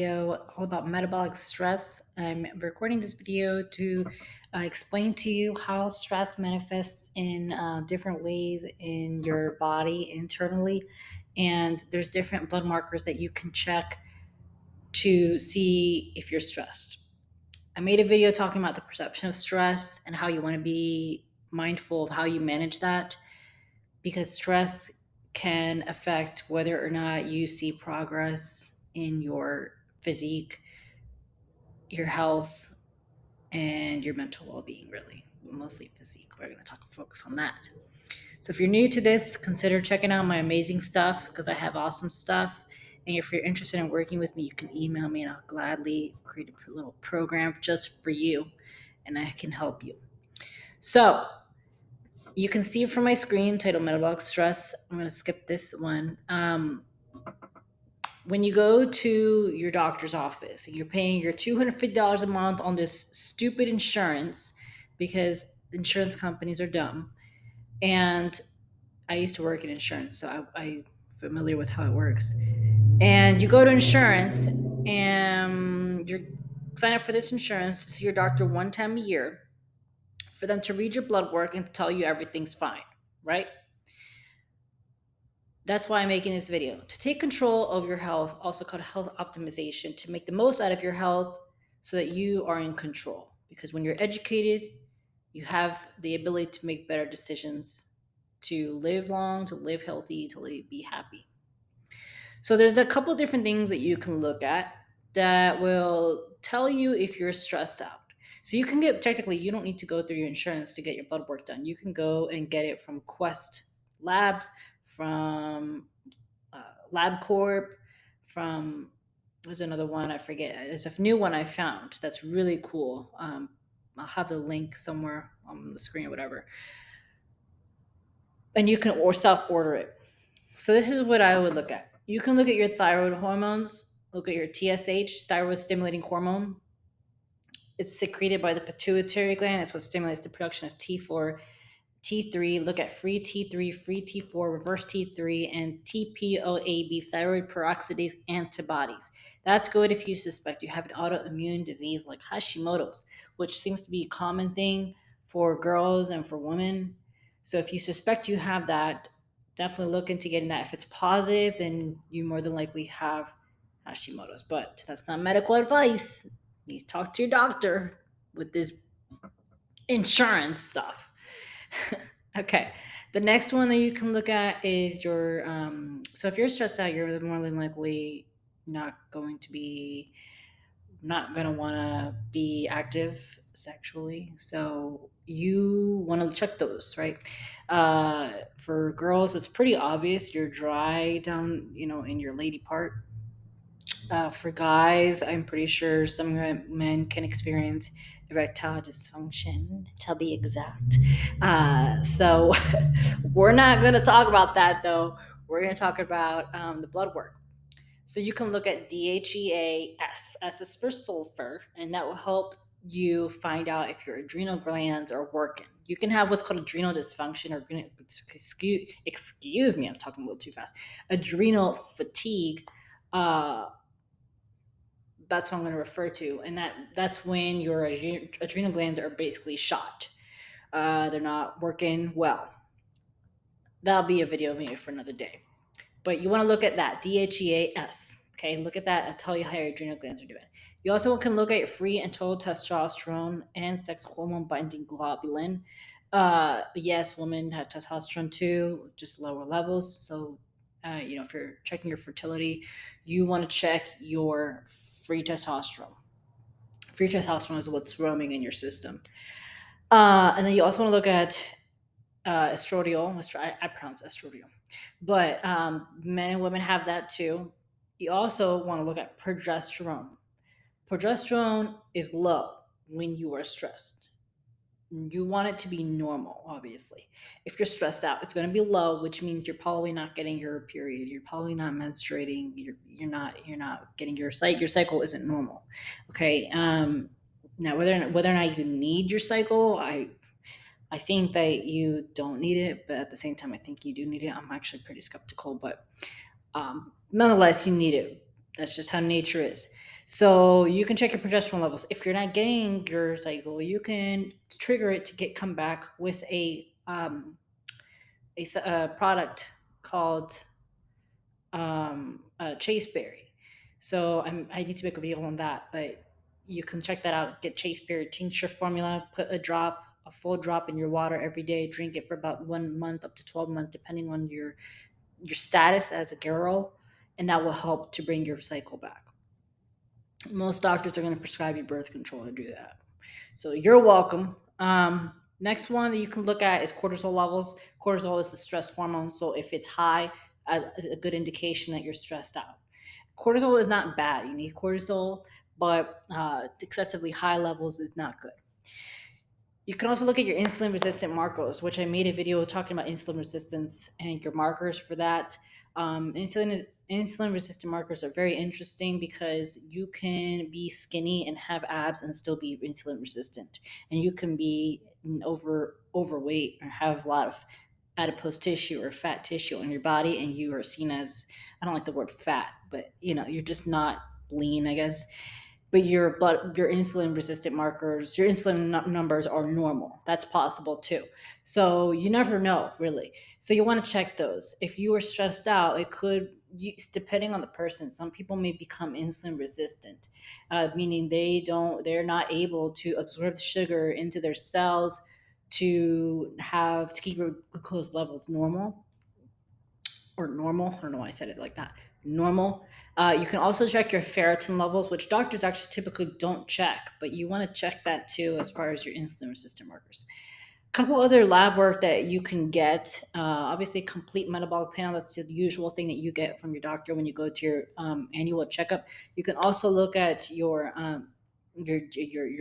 Video all about metabolic stress. I'm recording this video to explain to you how stress manifests in different ways in your body internally. And there's different blood markers that you can check to see if you're stressed. I made a video talking about the perception of stress and how you want to be mindful of how you manage that because stress can affect whether or not you see progress in your physique, your health, and your mental well-being. Really, mostly physique. We're going to focus on that. So if you're new to this, consider checking out my amazing stuff because I have awesome stuff. And if you're interested in working with me, you can email me and I'll gladly create a little program just for you and I can help you. So you can see from my screen titled Metabolic Stress. I'm going to skip this one. When you go to your doctor's office and you're paying your $250 a month on this stupid insurance because insurance companies are dumb. And I used to work in insurance, so I'm familiar with how it works. And you go to insurance and you're sign up for this insurance to see your doctor one time a year for them to read your blood work and tell you everything's fine, right? That's why I'm making this video to take control of your health, also called health optimization, to make the most out of your health so that you are in control. Because when you're educated, you have the ability to make better decisions, to live long, to live healthy, to be happy. So there's a couple different things that you can look at that will tell you if you're stressed out. So you can get technically, you don't need to go through your insurance to get your blood work done. You can go and get it from Quest Labs, from LabCorp, from there's another one I forget. There's a new one I found that's really cool. I'll have the link somewhere on the screen or whatever, and you can or self order it. So this is what I would look at. You can look at your thyroid hormones, look at your TSH, thyroid stimulating hormone. It's secreted by the pituitary gland. It's what stimulates the production of T4, T3. Look at free T3, free T4, reverse T3, and TPOAB, thyroid peroxidase antibodies. That's good if you suspect you have an autoimmune disease like Hashimoto's, which seems to be a common thing for girls and for women. So if you suspect you have that, definitely look into getting that. If it's positive, then you more than likely have Hashimoto's. But that's not medical advice. You talk to your doctor with this insurance stuff. Okay. The next one that you can look at is your. So if you're stressed out, you're more than likely not going to want to be active sexually. So you want to check those, right? For girls, it's pretty obvious you're dry down, in your lady part. For guys, I'm pretty sure some men can experience erectile dysfunction, to be exact. So we're not going to talk about that though. We're going to talk about the blood work. So you can look at DHEAS. S is for sulfur, and that will help you find out if your adrenal glands are working. You can have what's called adrenal dysfunction or excuse me, I'm talking a little too fast. Adrenal fatigue. That's what I'm going to refer to, and that's when your adrenal glands are basically shot. They're not working well. That'll be a video maybe for another day. But you want to look at that DHEAS. Okay, look at that and tell you how your adrenal glands are doing. You also can look at free and total testosterone and sex hormone binding globulin. Yes, women have testosterone too, just lower levels. So, if you're checking your fertility, you want to check your free testosterone. Free testosterone is what's roaming in your system. And then you also want to look at estradiol. I pronounce estradiol, but men and women have that too. You also want to look at progesterone. Progesterone is low when you are stressed. You want it to be normal, obviously. If you're stressed out, it's going to be low, which means you're probably not getting your period. You're probably not menstruating. You're not getting your cycle isn't normal. Okay. Now whether or not you need your cycle, I think that you don't need it, but at the same time, I think you do need it. I'm actually pretty skeptical, but nonetheless, you need it. That's just how nature is. So you can check your progesterone levels. If you're not getting your cycle, you can trigger it to get come back with a product called chaseberry. So I need to make a video on that, but you can check that out. Get chaseberry tincture formula. Put a full drop in your water every day. Drink it for about 1 month up to 12 months, depending on your status as a girl, and that will help to bring your cycle back. Most doctors are going to prescribe you birth control to do that. So you're welcome. Next one that you can look at is cortisol levels. Cortisol is the stress hormone. So if it's high, a good indication that you're stressed out. Cortisol is not bad. You need cortisol, but excessively high levels is not good. You can also look at your insulin resistant markers, which I made a video talking about insulin resistance and your markers for that. Insulin resistant markers are very interesting because you can be skinny and have abs and still be insulin resistant, and you can be overweight or have a lot of adipose tissue or fat tissue on your body, and you are seen as, I don't like the word fat, but you're just not lean, I guess, but your insulin resistant markers, your insulin numbers are normal. That's possible too. So you never know, really. So you want to check those. If you are stressed out, it could, depending on the person, some people may become insulin resistant, meaning they're not able to absorb the sugar into their cells to keep your glucose levels normal, or normal. I don't know why I said it like that. Normal. You can also check your ferritin levels, which doctors actually typically don't check, but you want to check that too as far as your insulin resistant markers. Couple other lab work that you can get. Obviously, complete metabolic panel. That's the usual thing that you get from your doctor when you go to your annual checkup. You can also look at your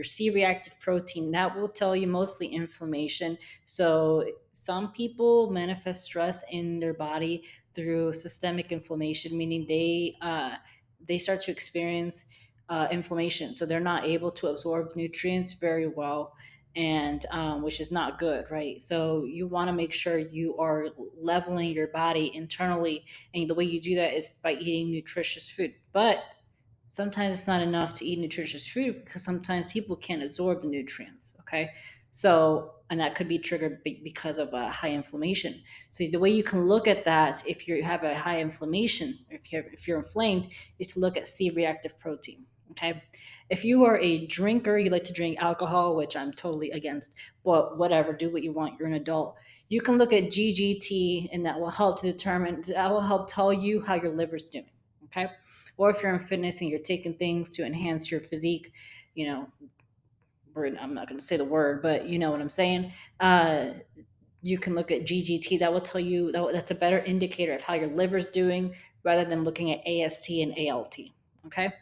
C-reactive protein. That will tell you mostly inflammation. So some people manifest stress in their body through systemic inflammation, meaning they start to experience inflammation. So they're not able to absorb nutrients very well, and which is not good, right? So you want to make sure you are leveling your body internally, and the way you do that is by eating nutritious food. But sometimes it's not enough to eat nutritious food because sometimes people can't absorb the nutrients. Okay, so, and that could be triggered because of high inflammation. So the way you can look at that, if you have a high inflammation, if you're inflamed, is to look at C-reactive protein. Okay, if you are a drinker, you like to drink alcohol, which I'm totally against, but whatever, do what you want. You're an adult. You can look at GGT, and that will help tell you how your liver's doing. Okay, or if you're in fitness and you're taking things to enhance your physique, you know, I'm not going to say the word, but you know what I'm saying. You can look at GGT. That will tell you that's a better indicator of how your liver's doing rather than looking at AST and ALT. Okay.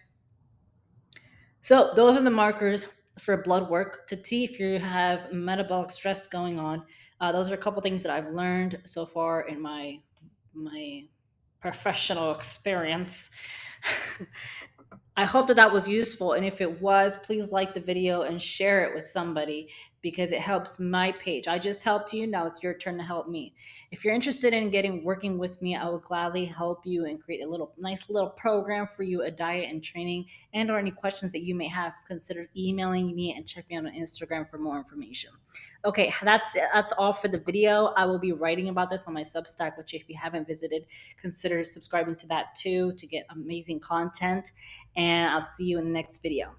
So those are the markers for blood work to see if you have metabolic stress going on. Those are a couple things that I've learned so far in my professional experience. I hope that that was useful. And if it was, please like the video and share it with somebody because it helps my page. I just helped you. Now it's your turn to help me. If you're interested in working with me, I will gladly help you and create a nice little program for you, a diet and training, and or any questions that you may have. Consider emailing me and check me out on Instagram for more information. Okay, that's it. That's all for the video. I will be writing about this on my Substack, which if you haven't visited, consider subscribing to that too to get amazing content. And I'll see you in the next video.